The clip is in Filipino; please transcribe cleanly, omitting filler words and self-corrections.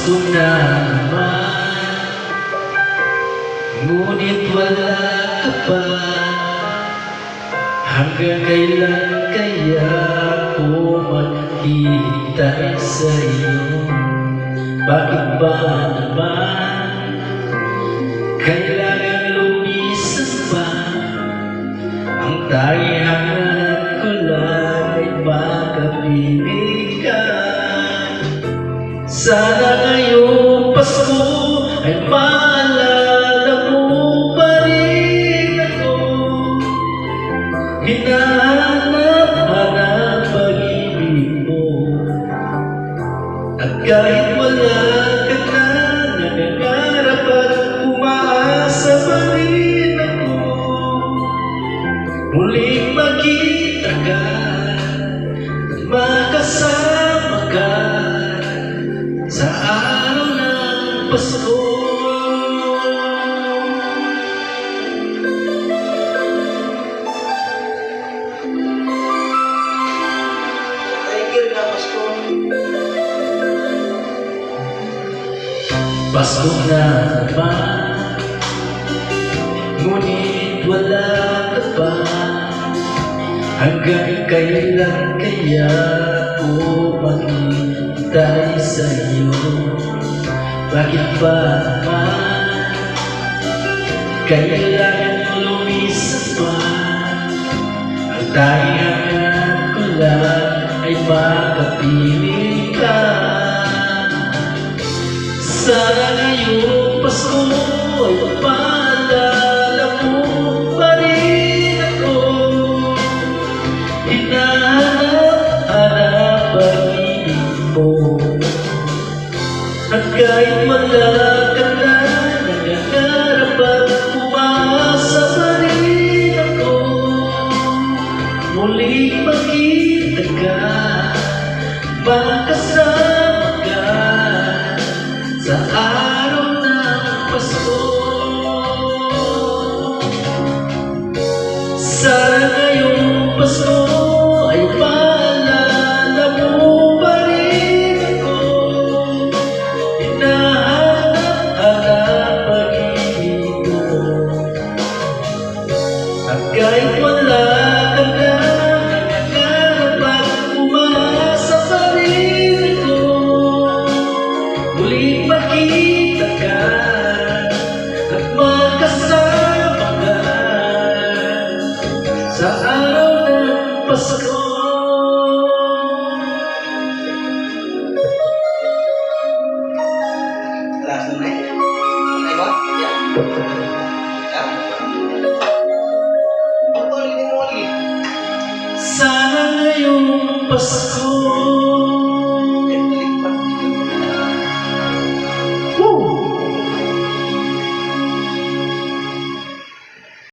Pasko na naman, ngunit wala ka pa. Hanggang kailan kaya ako maghihintay sa'yo? Bakit ba naman kailangan lumisan pa? Ang tanging hangat ko lang ay makapiling ka. Sana ngayong Pasko ay maalala mo pa rin ako. Hinahanap-hanap pag-ibig mo, at kahit wala ka na, nangangarap at umaasa pa rin ako. Muling magkita ka at makasama ka sa araw ng Pasko. Pasko na naman, ngunit wala ka pa. Hanggang kailan kaya ako maghihintay sa'yo? Bakit ba naman kailangan lumisan pa? Ang tanging hangat ko lang ay makapiling ka. Sana ngayong Pasko ay maalala mo pa rin ako. Hinahanap-hanap pag-ibig mo, at kahit wala ka na, nangangarap at umaasa pa rin ako. Muling makita ka, makasama ka sa araw ng Pasko. Sana ngayong Pasko ay maalala mo pa rin ako. Hinahanap-hanap pag-ibig mo, at kahit wala ka na, nangangarap at umaasa pa rin ako. Muling makita ka at makasama ka sa araw ng Pasko. Last na eh. Ay ba? Yeah. Sana ngayong Pasko